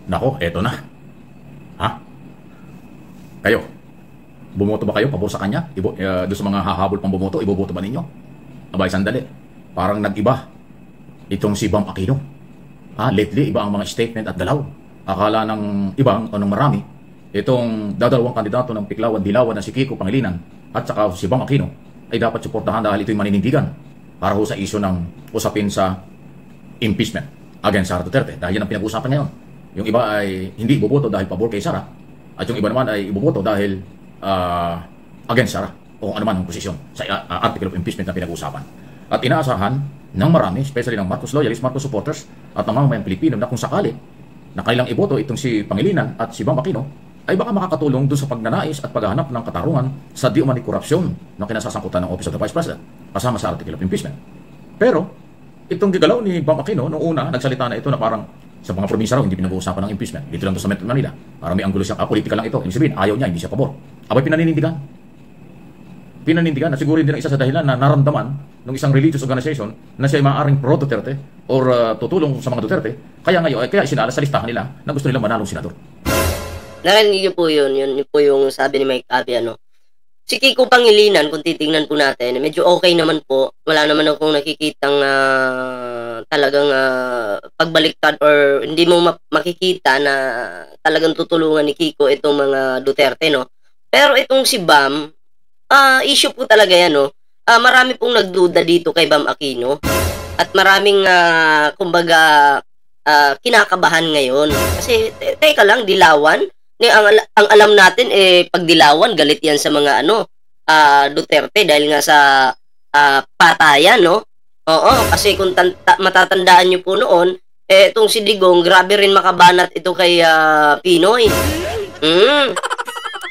Nako, eto na. Ha? Kayo, bumoto ba kayo pabor sa kanya? Doon sa mga hahabol pang bumoto, iboboto ba ninyo? Abay, sandali. Parang nag-iba itong si Bam Aquino. Lately, iba ang mga statement at galaw. Akala ng ibang o ng marami, itong dadalawang kandidato ng Piklawan-Dilawan na si Kiko Pangilinan at saka si Bam Aquino ay dapat suportahan dahil ito'y maninindigan para ho sa isyu ng usapin sa impeachment against Sara Duterte. Dahil yan ang pinag-uusapan ngayon. Yung iba ay hindi iboboto dahil pabor kay Sara at yung iba naman ay iboboto dahil against Sara o anuman ang posisyon sa article of impeachment na pinag-uusapan. At inaasahan ng marami, especially ng Marcos loyalists, Marcos supporters at ng mamamayang Pilipino na kung sakali na kanilang iboto itong si Pangilinan at si Bam Aquino ay baka makakatulong doon sa pagnanais at paghahanap ng katarungan sa di umani korupsyon na kinasasangkutan ng Office of the Vice President kasama sa article of impeachment. Pero itong gigalaw ni Bam Aquino noong una, nagsalita na ito na parang sa mga probinsya raw hindi pinag-uusapan ng impeachment. Dito lang to sa Metro Manila. Para may anggulo siya, politika lang ito. Ibig sabihin, ayaw niya, hindi siya pabor. Abay, pinanindigan na siguro din ang isa sa dahilan na naramdaman ng isang religious organization na siya ay maaaring pro-Duterte or tutulong sa mga Duterte. Kaya ngayon, kaya isinala sa listahan nila na gusto nilang manalong senador. Narinig niyo po yun po yung sabi ni Mike Abby, Si Kiko Pangilinan, kung titingnan po natin, medyo okay naman po. Wala naman akong nakikitang talagang pagbaliktad or hindi mo makikita na talagang tutulungan ni Kiko itong mga Duterte, no? Pero itong si Bam, issue po talaga yan, no? Marami pong nagduda dito kay Bam Aquino at maraming kumbaga kinakabahan ngayon. Kasi teka lang, Dilawan, ang alam natin pag Dilawan galit yan sa mga Duterte dahil nga sa patayan, no? Oo, kasi kung matatandaan niyo po noon, itong si Digong grabe rin makabanat ito kay Pinoy.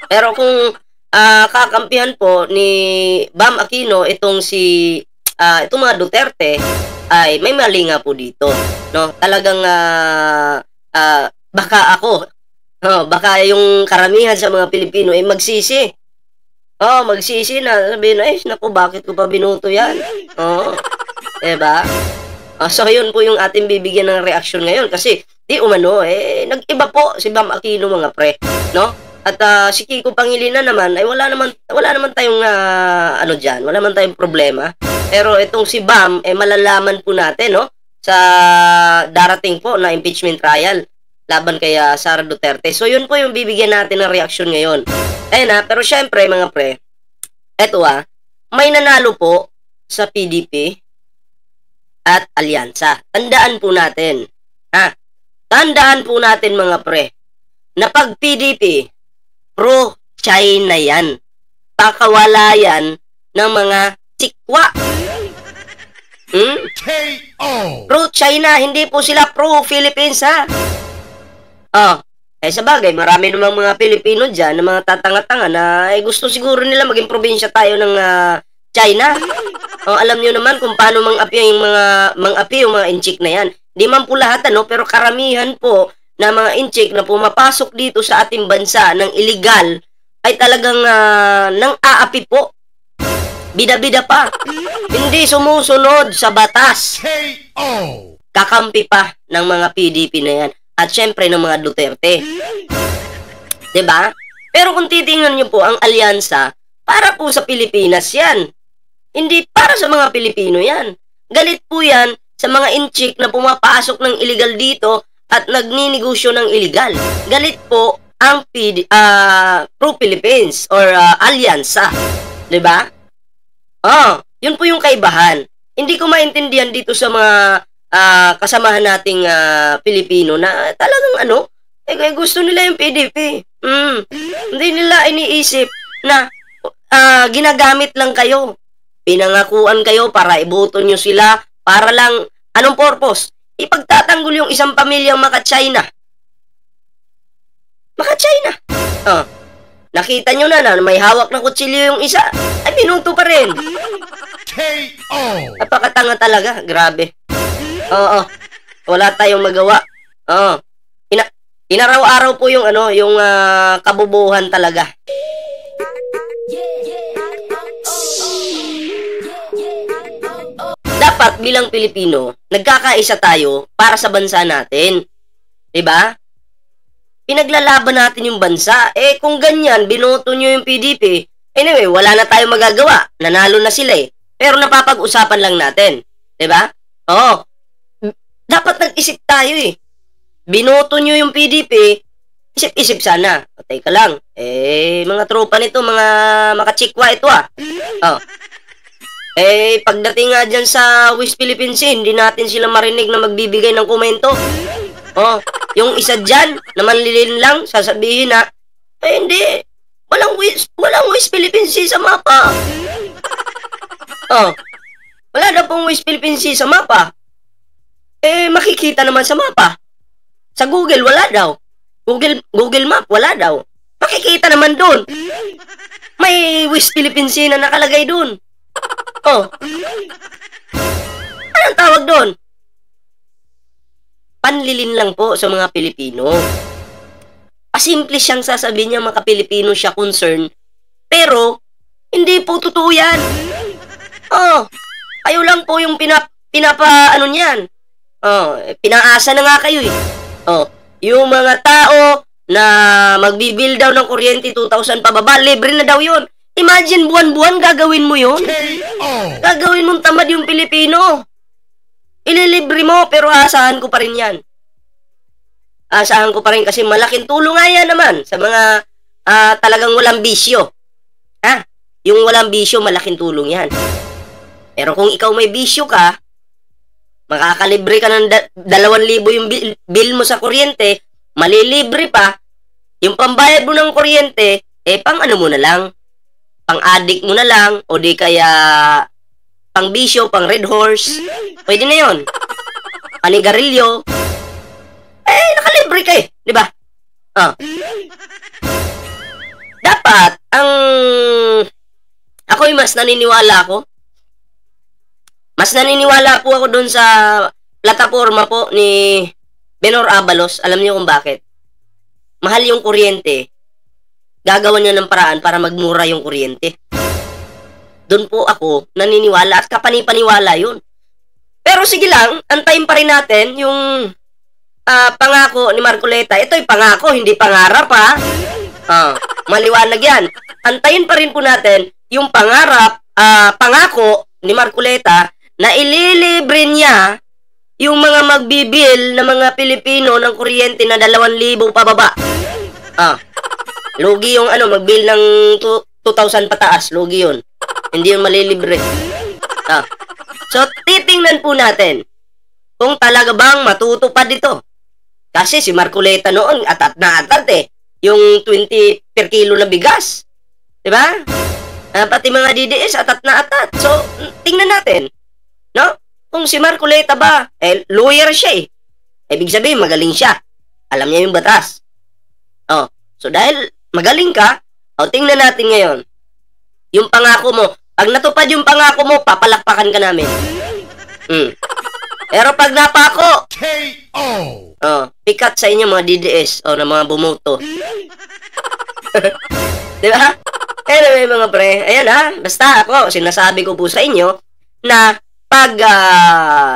Pero kung kakampihan po ni Bam Aquino itong itong mga Duterte, ay may mali nga po dito, no? Talagang baka yung karamihan sa mga Pilipino ay magsisi. Magsisi na sabihin na, naku, bakit ko pa binuto yan? Diba? So yun po yung ating bibigyan ng reaksyon ngayon kasi di umano nag-iba po si Bam Aquino, mga pre, no? At si Kiko Pangilinan naman ay wala naman tayong diyan, wala naman tayong problema. Pero itong si Bam malalaman po natin, no, sa darating po na impeachment trial laban kay Sara Duterte. So yun po yung bibigyan natin ng reaksyon ngayon. Pero syempre mga pre, eto may nanalo po sa PDP at alyansa. Tandaan po natin, tandaan po natin mga pre, na pag PDP, pro-China yan. Pakawala yan ng mga sikwa. Pro-China, hindi po sila pro-Philippines, sa bagay, marami namang mga Pilipino dyan na mga tatanga-tanga na gusto siguro nila maging probinsya tayo ng China. Alam nyo naman kung paano mang-api yung mga inchik na yan. Di man po lahat, pero karamihan po na mga inchik na pumapasok dito sa ating bansa ng illegal ay talagang nang aapi po. Bida-bida pa. Hindi sumusunod sa batas. Kakampi pa ng mga PDP na yan. At syempre ng mga Duterte. Diba? Pero kung titingnan nyo po ang alyansa, para po sa Pilipinas yan. Hindi para sa mga Pilipino yan. Galit po yan sa mga inchik na pumapasok ng illegal dito at nagninegosyo ng illegal. Galit po ang pro-Philippines or alyansa. Diba? Yun po yung kaibahan. Hindi ko maintindihan dito sa mga kasamahan nating Pilipino na talagang gusto nila yung PDP. Hindi nila iniisip na ginagamit lang kayo. Pinangakuan kayo para iboto nyo sila para lang, anong purpose? Ipagtatanggol yung isang pamilyang maka-China. Maka-China. Nakita nyo na may hawak na kutsilyo yung isa. Ay, binuto pa rin. Napakatanga talaga. Grabe. Wala tayong magawa. Inaraw-araw po yung yung kabubuhan talaga. Dapat bilang Pilipino, nagkakaisa tayo para sa bansa natin. 'Di ba? Pinaglalaban natin yung bansa. Eh, kung ganyan, binoto nyo yung PDP, anyway, wala na tayong magagawa. Nanalo na sila eh. Pero napapag-usapan lang natin. Diba? Oo. Dapat nag-isip tayo eh. Binoto nyo yung PDP, isip-isip sana. O, teka lang. Eh, mga tropa nito, mga makachikwa ito ah. Oh. Eh, pagdating nga dyan sa West Philippine Sea, hindi natin sila marinig na magbibigay ng komento. Oh, yung isa dyan, na manlilin lang, sasabihin na, eh hindi, walang West Philippine Sea sa mapa. Oh, wala na pong West Philippine Sea sa mapa. Eh, makikita naman sa mapa. Sa Google, wala daw. Google Map, wala daw. Makikita naman dun. May West Philippine Sea na nakalagay dun. Oh, anong tawag dun? Panlilin lang po sa mga Pilipino. Pasimple siyang sasabihin niya mga Pilipino siya concern, pero hindi po totoo yan. Oh, kayo lang po yung ano niyan. Oh, pinaasa na nga kayo eh. Oh, yung mga tao na magbibil daw ng kuryente 2,000 pababa, libre na daw yun. Imagine buwan-buwan gagawin mo yun. Gagawin mong tamad yung Pilipino. Ililibre mo, pero aasahan ko pa rin yan. Aasahan ko pa rin kasi malaking tulong nga yan naman sa mga talagang walang bisyo. Ha? Yung walang bisyo, malaking tulong yan. Pero kung ikaw may bisyo ka, makakalibre ka ng 2,000 yung bill mo sa kuryente, malilibre pa, yung pambayad mo ng kuryente, eh pang ano mo na lang, pang addict mo na lang, o di kaya pang bisyo, pang red horse. Pwede na yun. Panigarilyo. Eh, nakalibre ka eh. Di ba? Ah. Dapat, ako'y mas naniniwala ako. Mas naniniwala po ako dun sa plataforma po ni Benor Abalos. Alam niyo kung bakit? Mahal yung kuryente. Gagawa niya ng paraan para magmura yung kuryente. Doon po ako naniniwala at kapanipaniwala yun. Pero sige lang, antayin pa rin natin yung pangako ni Marcoleta. Ito'y pangako, hindi pangarap ha. Maliwanag yan. Antayin pa rin po natin yung pangako ni Marcoleta na ililibre niya yung mga magbibil na mga Pilipino ng kuryente na 2,000 pababa. Lugi yung magbil ng 2,000 pataas. Lugi yun. Hindi yung malilibre. So, titingnan po natin kung talaga bang matutupad ito. Kasi si Marcoleta noon, atat na atat eh. Yung 20 per kilo na bigas. Diba? Pati mga DDS, atat na atat. So, tingnan natin. No? Kung si Marcoleta ba, lawyer siya eh. Ibig sabihin, magaling siya. Alam niya yung batas. So dahil magaling ka, tingnan natin ngayon. Yung pangako mo, pag natupad yung pangako mo, papalakpakan ka namin. Pero pag napako, pikat sa inyo mga DDS na mga bumoto. Diba? Anyway mga pre, ayan basta ako, sinasabi ko po sa inyo na pag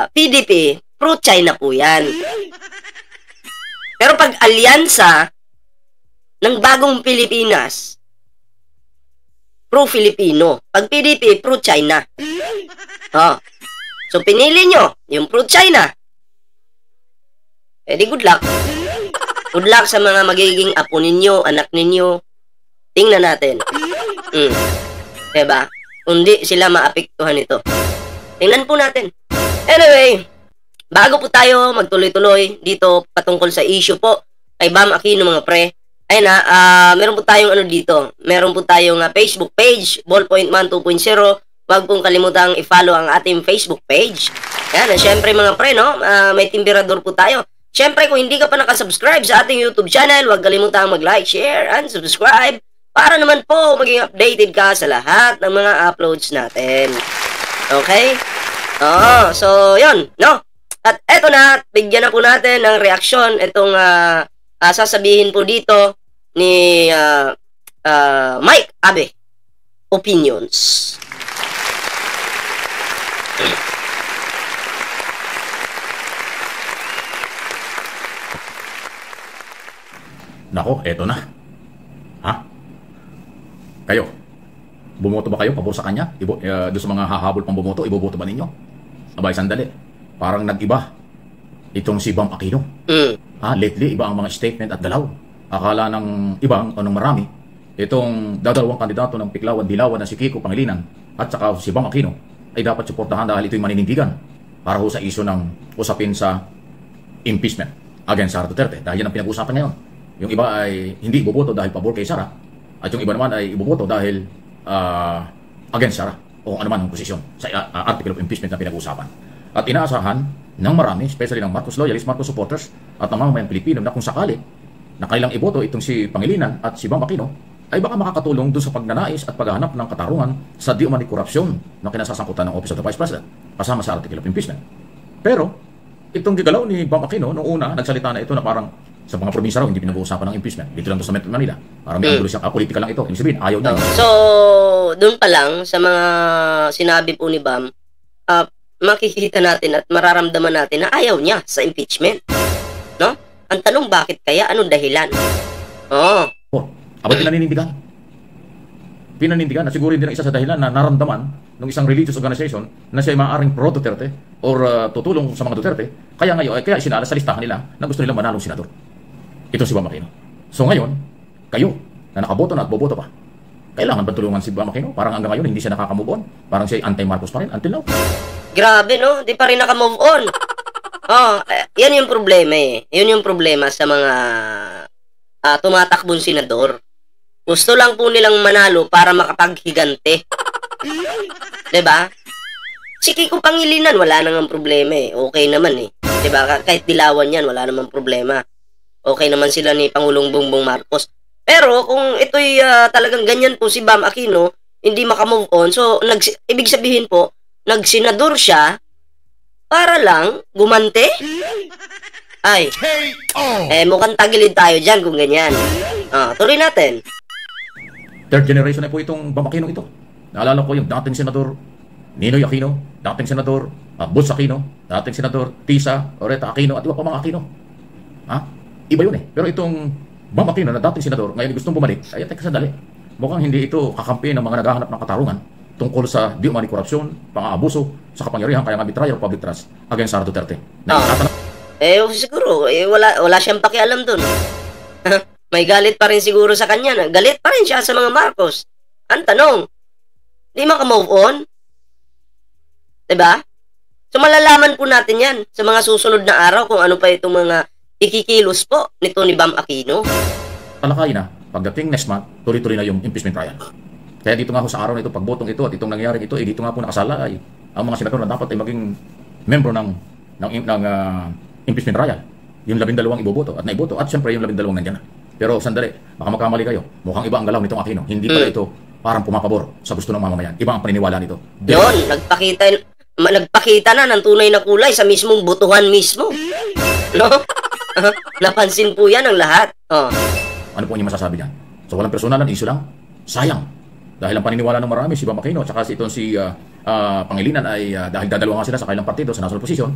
PDP, pro-China po yan. Pero pag alyansa ng bagong Pilipinas, pro-Filipino. Pag PDP, pro-China. So, pinili nyo yung pro-China. Di good luck. Good luck sa mga magiging apo ninyo, anak ninyo. Tingnan natin. Diba? Kundi sila maapektuhan ito. Tingnan po natin. Anyway, bago po tayo magtuloy-tuloy dito patungkol sa issue po kay Bam Aquino mga pre, ayun meron po tayong dito. Meron po tayong Facebook page, Ballpoint Man 2.0. Huwag pong kalimutang i-follow ang ating Facebook page. Yan, syempre mga pre, no? May timbirador po tayo. Syempre, kung hindi ka pa nakasubscribe sa ating YouTube channel, huwag kalimutang mag-like, share, and subscribe para naman po maging updated ka sa lahat ng mga uploads natin. Okay? So, yun, no? At eto na, bigyan na po natin ng reaksyon itong sasabihin po dito ni Mike Abe. Opinions. Nako, eto na. Ha? Kayo, bumoto ba kayo pabor sa kanya? Doon sa mga hahabol pang bumoto, iboboto ba ninyo? Abay, sandali. Parang nag-iba itong si Bam Aquino. Lately, iba ang mga statement at galaw. Akala ng ibang o ng marami, itong dadalawang kandidato ng Piklawan-Dilawan na si Kiko Pangilinan at saka si Bam Aquino ay dapat suportahan dahil ito'y maninindigan para ho sa iso ng usapin sa impeachment against Sara Duterte. Dahil yan ang pinag-uusapan ngayon. Yung iba ay hindi iboboto dahil pabor kay Sara at yung iba naman ay iboboto dahil against Sara o anuman ang posisyon sa article of impeachment na pinag-uusapan. At inaasahan ng marami, especially ng Marcos loyalists, Marcos supporters at ng mga Pilipino na kung sakali na kanilang iboto itong si Pangilinan at si Bam Aquino ay baka makakatulong doon sa pagnanais at paghahanap ng katarungan sa di umani korupsyon na kinasasangkutan ng Office of the Vice President kasama sa article of impeachment. Pero itong gigalaw ni Bam Aquino noong una, nagsalita na ito na parang sa mga probinsya raw hindi pinag-uusapan ng impeachment. Dito lang to sa Metro Manila. Parang may angulo siya, politika lang ito. Ibig sabihin, ayaw niya. So, doon pa lang sa mga sinabi po ni Bam, makikita natin at mararamdaman natin na ayaw niya sa impeachment. No? Ang tanong, bakit kaya? Anong dahilan? Abay pinaninindigan. Pinanindigan na siguro din ang isa sa dahilan na naramdaman ng isang religious organization na siya ay maaaring pro-Duterte or tutulong sa mga Duterte. Kaya ngayon, kaya isinala sa listahan nila na gusto nilang manalong senador. Ito si Bam Aquino. So ngayon, kayo na nakaboto na at boboto pa, kailangan ba tulungan si Bam Aquino? Parang hanggang ngayon hindi siya nakaka-move on. Parang siya ay anti-Marcos pa rin until now. Grabe, no? Di pa rin naka-move on. Yan yung problema eh. Yun yung problema sa mga tumatakbong senador. Gusto lang po nilang manalo para makapaghigante. Diba? Si Kiko Pangilinan, wala nang problema eh. Okay naman eh. Diba? Kahit dilawan yan, wala namang problema. Okay naman sila ni Pangulong Bongbong Marcos. Pero kung ito'y talagang ganyan po si Bam Aquino, hindi makamove on, so ibig sabihin po, nagsenador siya para lang gumante? Ay, mukhang tagilid tayo dyan kung ganyan. Tuloy natin. Third generation na po itong Bam Aquino ito. Naalala ko yung dating senador Ninoy Aquino, dating senador Butz Aquino, dating senador Tisa Oreta Aquino at iba pa mga Aquino. Iba yun eh. Pero itong Bam Aquino na dating senador, ngayon gustong bumalik, ay teka sandali. Mukhang hindi ito kakampi ng mga naghahanap ng katarungan tungkol sa di umani korupsyon, pang-aabuso, sa kapangyarihan, kaya nga betrayal of public trust against Sara Duterte. Siguro, wala siyang pakialam dun. May galit pa rin siguro sa kanya na. Galit pa rin siya sa mga Marcos. Ang tanong, di maka-move on? Diba? So malalaman po natin yan sa mga susunod na araw kung ano pa itong mga ikikilos po nito ni Bam Aquino. Talakay na, pagdating next month, tuloy-tuloy na yung impeachment trial. Kaya dito nga ho sa araw na ito, pagbotong ito at itong nangyaring ito, dito nga po nakasala ay ang mga senador na dapat ay maging membro ng impeachment trial. Yung 12 iboboto at naiboto at siyempre yung 12 nandiyan na. Pero sandali, baka magkamali kayo. Mukhang iba ang galaw nitong Aquino. Hindi pala ito parang pumapabor sa gusto ng mamamayan. Iba ang paniniwala nito. Yun, nagpakita na ng tunay na kulay sa mismong botohan mismo. No? Napansin po yan ang lahat. Ano po yung masasabi niyan? So walang personalan, issue lang. Sayang. Dahil ang paniniwala ng marami, si Bam Aquino at saka si Pangilinan ay dahil dadalawa nga sila sa kailang partido sa national position,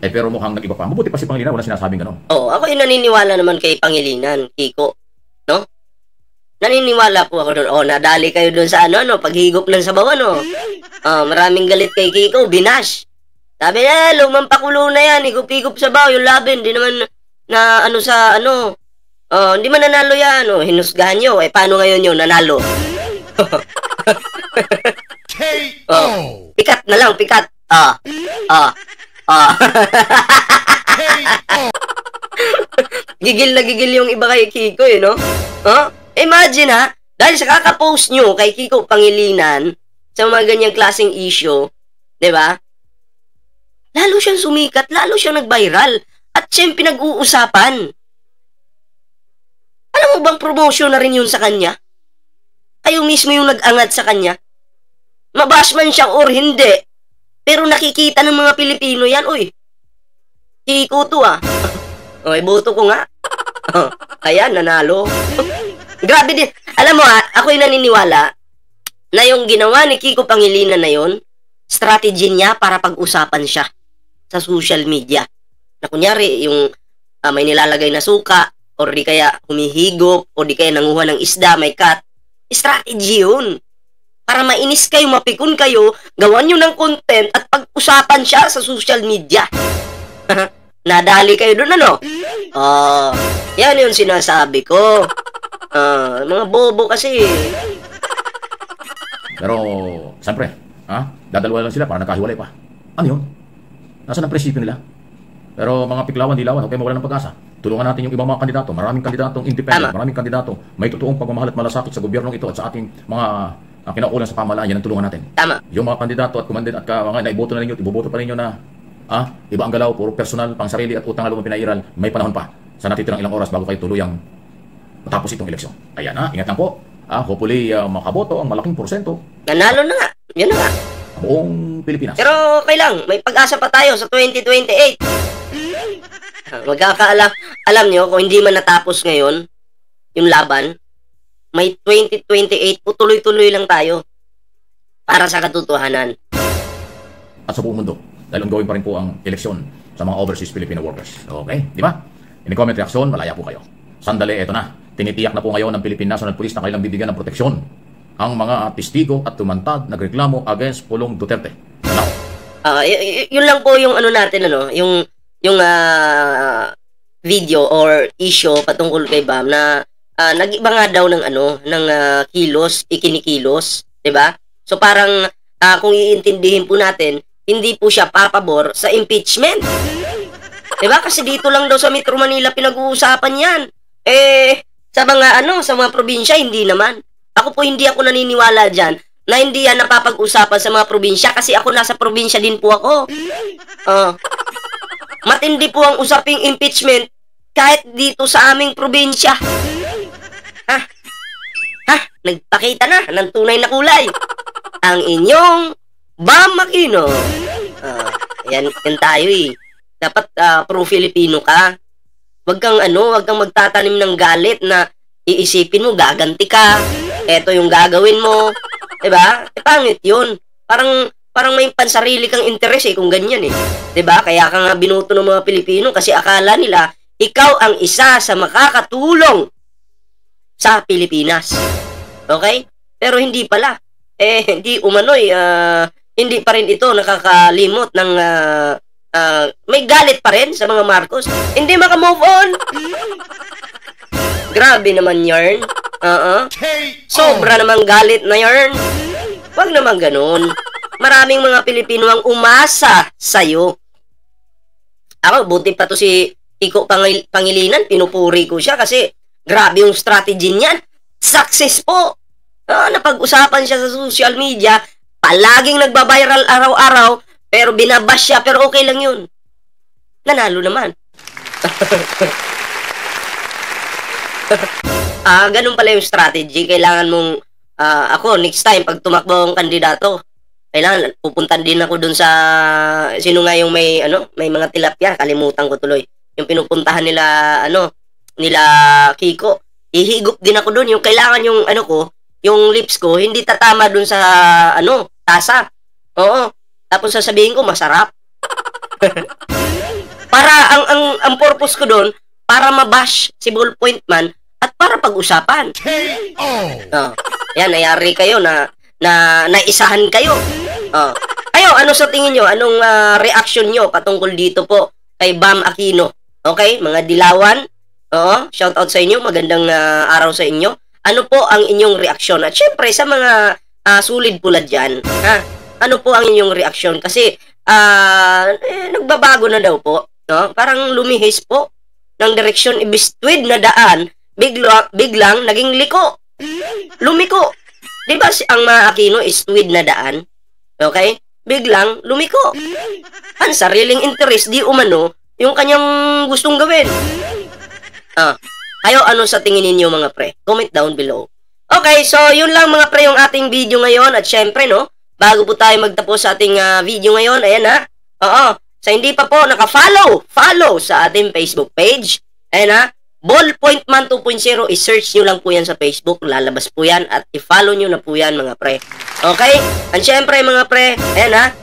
pero mukhang nag-iba pa. Mabuti pa si Pangilinan, wala sinasabing gano'n. Ako ay naniniwala naman kay Pangilinan, Kiko. No? Naniniwala po ako doon. Nadali kayo doon sa paghigop ng sabaw, maraming galit kay Kiko, binash. Sabi niya, lumang pakulo na yan, higop-higop sabaw, yung laban, di naman na hindi man nanalo yan, hinusgahan nyo, paano ngayon yun, nanalo? Pikat na lang, pikat. Gigil na gigil yung iba kay Kiko no? Imagine dahil sa kaka-post nyo kay Kiko Pangilinan sa mga ganyang klaseng issue, di ba? Lalo siyang sumikat, lalo siyang nag-viral at siyang pinag-uusapan. Alam mo bang promotion na rin yun sa kanya? Kayo mismo yung nag-angat sa kanya. Mabash man siya or hindi. Pero nakikita ng mga Pilipino yan, Kiko to boto ko nga. Ayan, nanalo. Grabe din. Alam mo ako'y naniniwala na yung ginawa ni Kiko Pangilinan na yon, strategy niya para pag-usapan siya sa social media. Na kunyari, yung may nilalagay na suka, or di kaya humihigop, o di kaya nanguha ng isda, may cut. Strategy yun. Para mainis kayo, mapikon kayo, gawan nyo ng content at pag-usapan siya sa social media. Nadali kayo dun, ano? Yan yung sinasabi ko. Mga bobo kasi. Pero, siyempre, dadalawa lang sila para nakahiwalay pa. Ano yun? Nasaan ang prinsipyo nila? Pero mga piklawan, dilawan, okay, mawala ng pag-asa. Tulungan natin yung ibang mga kandidato. Maraming kandidatong independent, maraming kandidato. May totoong pagmamahal at malasakit sa gobyernong ito at sa ating mga kinaukulan sa pamahalaan. Yan ang tulungan natin. Tama. Yung mga kandidato at kumandit at mga naiboto na ninyo, iboboto pa ninyo na iba ang galaw, puro personal, pang sarili at utang na loob pinairal. May panahon pa sa natitirang ilang oras bago kayo tuluyang matapos itong eleksyon. Ayan ingat lang po. Hopefully makaboto ang malaking porsyento. Nanalo na nga. Yan na nga. Buong Pilipinas. Pero okay lang, may pag-asa pa tayo sa 2028. Alam nyo, kung hindi man natapos ngayon yung laban, may 2028 po, tuloy-tuloy lang tayo para sa katotohanan. At sa buong mundo, dahil ongoing pa rin po ang eleksyon sa mga overseas Filipino workers. Okay, di ba? In-comment reaction, malaya po kayo. Sandali, eto na. Tinitiyak na po ngayon ng Philippine National Police na kailang bibigyan ng proteksyon ang mga testigo at tumantad nagreklamo against Pulong Duterte. Now, yun lang po yung ano natin, yung video or issue patungkol kay Bam na nag-iba nga daw ng kilos, ikinikilos, 'di ba? So parang kung iintindihin po natin, hindi po siya papabor sa impeachment. 'Di ba? Kasi dito lang daw sa Metro Manila pinag-uusapan 'yan. Sa mga probinsya hindi naman. Ako po hindi ako naniniwala diyan na hindi yan napapag-usapan sa mga probinsya kasi ako nasa probinsya din po ako. Matindi po ang usaping impeachment kahit dito sa aming probinsya. Nagpakita na ng tunay na kulay ang inyong Bam Aquino. Yan tayo Dapat pro-Filipino ka. Wag kang magtatanim ng galit na iisipin mo gaganti ka. Eto yung gagawin mo. Diba? Pangit yun. Parang may pansarili kang interes kung ganyan 'Di ba? Kaya ka nga binuto ng mga Pilipino kasi akala nila ikaw ang isa sa makakatulong sa Pilipinas. Okay? Pero hindi pala. Hindi hindi pa rin ito nakakalimot ng may galit pa rin sa mga Marcos. Hindi maka-move on. Grabe naman yarn. Sobra namang galit na yarn. Wag naman ganun. Maraming mga Pilipino ang umasa sa'yo. Ako, buti pa to si Kiko Pangilinan. Pinupuri ko siya kasi grabe yung strategy niyan. Success po. Napag-usapan siya sa social media. Palaging nagbabiral araw-araw. Pero binabash siya. Pero okay lang yun. Nanalo naman. Ganun pala yung strategy. Kailangan mong ako, next time, pag tumakbo ang kandidato, kailangan, pupuntan din ako dun sa, sino nga yung may mga tilapia, kalimutan ko tuloy. Yung pinupuntahan nila, nila Kiko, ihigop din ako dun. Yung kailangan yung, yung lips ko, hindi tatama dun sa, tasa. Oo. Tapos sasabihin ko, masarap. Para, ang purpose ko dun, para mabash si Ballpoint Man, at para pag-usapan. Yan, nayari kayo na naisahan kayo. Kayo, ano sa tingin nyo? Anong reaction nyo patungkol dito po kay Bam Aquino? Okay, mga dilawan? Shout out sa inyo. Magandang araw sa inyo. Ano po ang inyong reaksyon? At syempre, sa mga sulid pula dyan, ano po ang inyong reaksyon? Kasi, nagbabago na daw po. Parang lumihis po ng direksyon, ibistwid na daan, biglang naging liko. Lumiko. Diba ang mga Aquino is tweed na daan? Okay? Biglang lumiko. Ang sariling interest, di umano, yung kanyang gustong gawin. Kayo, ano sa tingin ninyo mga pre? Comment down below. Okay, so yun lang mga pre yung ating video ngayon. At syempre, bago po tayo magtapos sa ating video ngayon, ayan sa hindi pa po follow sa ating Facebook page. Ayan Ballpoint Man 2.0, i-search nyo lang po yan sa Facebook, lalabas po yan, at i-follow nyo na po yan mga pre. Okay? And syempre mga pre, ayan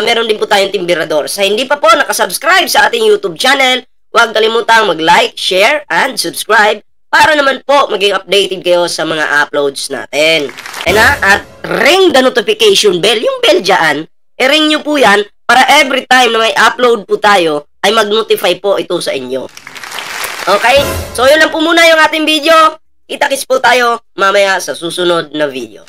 meron din po tayong Timbirador. Sa hindi pa po nakasubscribe sa ating YouTube channel, huwag kalimutang mag-like, share, and subscribe para naman po maging updated kayo sa mga uploads natin. At ring the notification bell, yung bell dyan, i-ring nyo po yan para every time na may upload po tayo, ay mag-notify po ito sa inyo. Okay? So, yun lang po muna yung ating video. Kita-kits po tayo mamaya sa susunod na video.